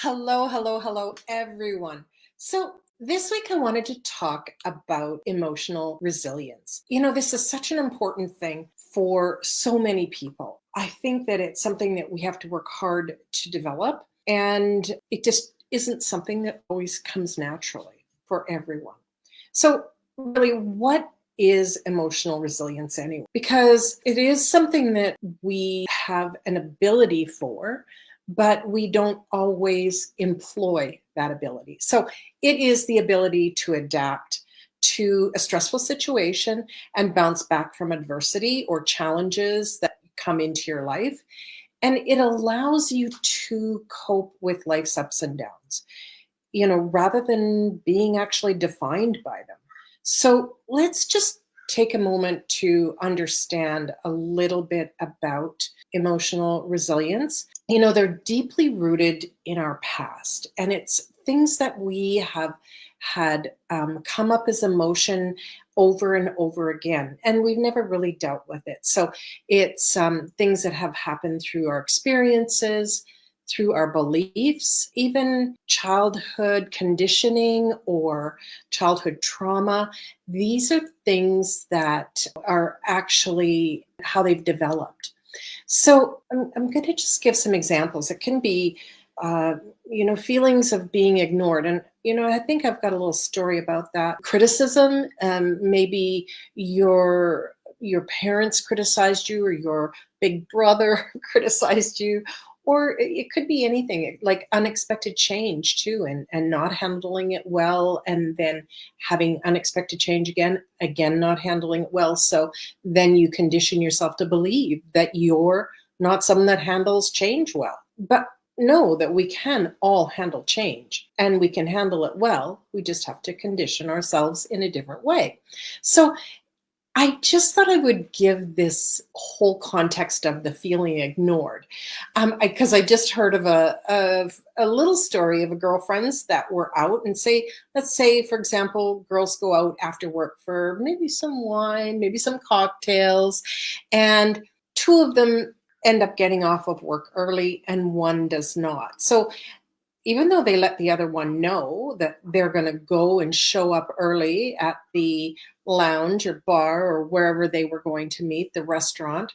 Hello, hello, hello, everyone. So, this week I wanted to talk about emotional resilience. This is such an important thing for so many people. I think that it's something that we have to work hard to develop, and it just isn't something that always comes naturally for everyone. So, really, what is emotional resilience anyway? Because it is something that we have an ability for, but we don't always employ that ability. So it is the ability to adapt to a stressful situation and bounce back from adversity or challenges that come into your life. And it allows you to cope with life's ups and downs, rather than being actually defined by them. So let's just take a moment to understand a little bit about emotional resilience. They're deeply rooted in our past, and it's things that we have had come up as emotion over and over again, and we've never really dealt with it. So it's things that have happened through our experiences, through our beliefs, even childhood conditioning or childhood trauma. These are things that are actually how they've developed. So I'm going to just give some examples. It can be, uh, feelings of being ignored. And, I think I've got a little story about that. Criticism, maybe your parents criticized you or your big brother criticized you, or it could be anything like unexpected change too, and not handling it well, and then having unexpected change again not handling it well. So then you condition yourself to believe that you're not someone that handles change well. But know that we can all handle change and we can handle it well. We just have to condition ourselves in a different way. So I just thought I would give this whole context of the feeling ignored, because I just heard of a little story of a girlfriends that were out, and let's say, for example, girls go out after work for maybe some wine, maybe some cocktails, and two of them end up getting off of work early and one does not. So even though they let the other one know that they're going to go and show up early at the lounge or bar or wherever they were going to meet, the restaurant,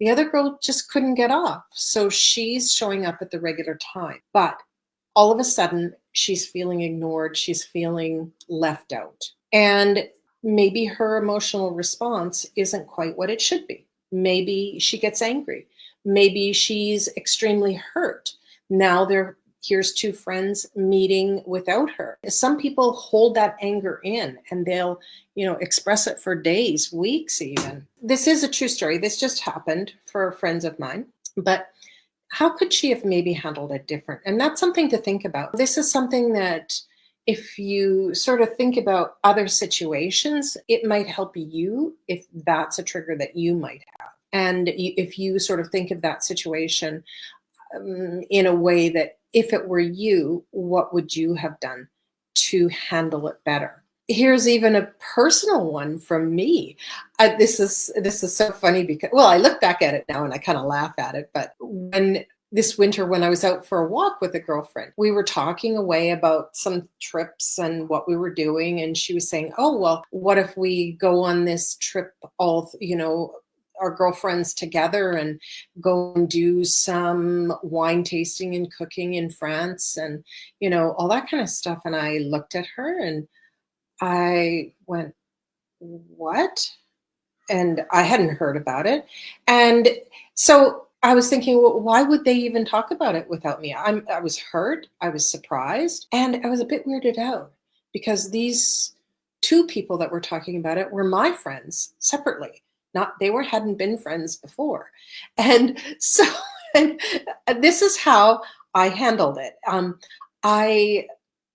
the other girl just couldn't get off. So she's showing up at the regular time. But all of a sudden, she's feeling ignored. She's feeling left out. And maybe her emotional response isn't quite what it should be. Maybe she gets angry. Maybe she's extremely hurt. Now here's two friends meeting without her. Some people hold that anger in and they'll, express it for days, weeks even. This is a true story. This just happened for friends of mine. But how could she have maybe handled it different? And that's something to think about. This is something that if you sort of think about other situations, it might help you if that's a trigger that you might have. And if you sort of think of that situation in a way that if it were you, what would you have done to handle it better? Here's even a personal one from me. This is so funny because, well, I look back at it now and I kind of laugh at it. But when this winter, when I was out for a walk with a girlfriend, we were talking away about some trips and what we were doing, and she was saying, "Oh, well, what if we go on this trip all, our girlfriends together and go and do some wine tasting and cooking in France and, all that kind of stuff." And I looked at her and I went, "What?" And I hadn't heard about it. And so I was thinking, well, why would they even talk about it without me? I was hurt, I was surprised, and I was a bit weirded out because these two people that were talking about it were my friends separately. Not they were hadn't been friends before. And so and this is how I handled it. I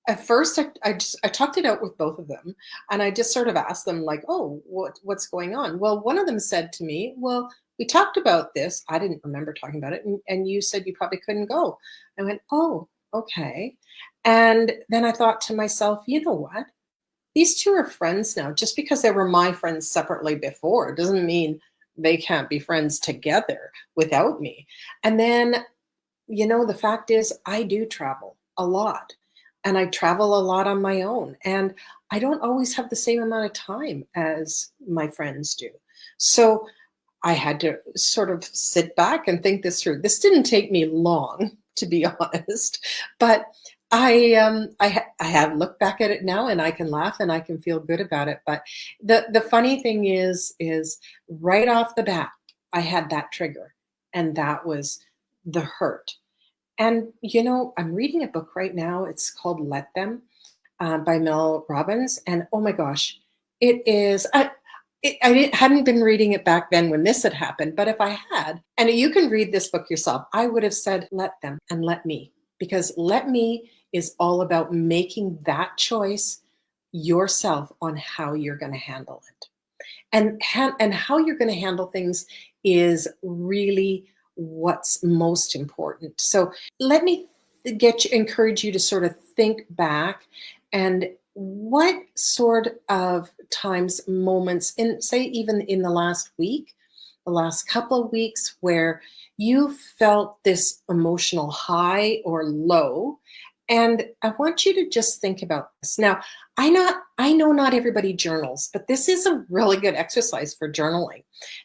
At first I talked it out with both of them, and I just sort of asked them like, "Oh, what's going on?" Well, one of them said to me, "Well, we talked about this. I didn't remember talking about it, and you said you probably couldn't go." I went, "Oh, okay." And then I thought to myself, you know what? These two are friends now. Just because they were my friends separately before doesn't mean they can't be friends together without me. And then, the fact is, I do travel. a lot and I travel a lot on my own. And I don't always have the same amount of time as my friends do. So I had to sort of sit back and think this through. This didn't take me long, to be honest, but I have looked back at it now and I can laugh and I can feel good about it. But the funny thing is right off the bat, I had that trigger, and that was the hurt. And I'm reading a book right now. It's called Let Them by Mel Robbins, and oh my gosh, it is. Hadn't been reading it back then when this had happened, but if I had, and you can read this book yourself, I would have said, let them and let me, because let me is all about making that choice yourself on how you're going to handle it. And how you're going to handle things is really what's most important. So let me encourage you to sort of think back, and what sort of times, moments, in say even in the last week, the last couple of weeks, where you felt this emotional high or low. And I want you to just think about this. Now, I know not everybody journals, but this is a really good exercise for journaling.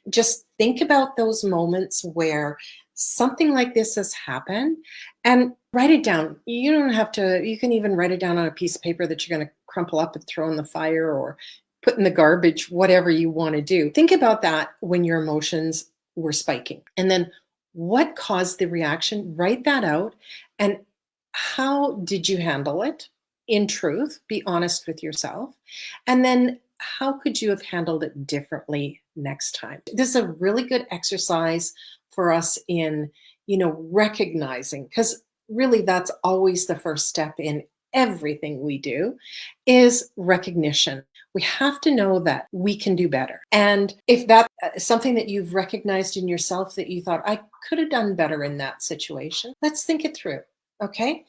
Just think about those moments where something like this has happened and write it down. You don't have to, you can even write it down on a piece of paper that you're going to crumple up and throw in the fire or put in the garbage, whatever you want to do. Think about that when your emotions were spiking. And then what caused the reaction? Write that out. And how did you handle it? In truth, be honest with yourself. And then how could you have handled it differently next time? This is a really good exercise for us in, recognizing, because really that's always the first step in everything we do, is recognition. We have to know that we can do better. And if that's something that you've recognized in yourself, that you thought, I could have done better in that situation, let's think it through. Okay.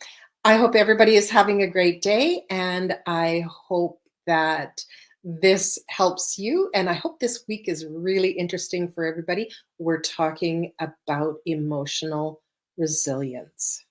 I hope everybody is having a great day, and I hope that this helps you. And I hope this week is really interesting for everybody. We're talking about emotional resilience.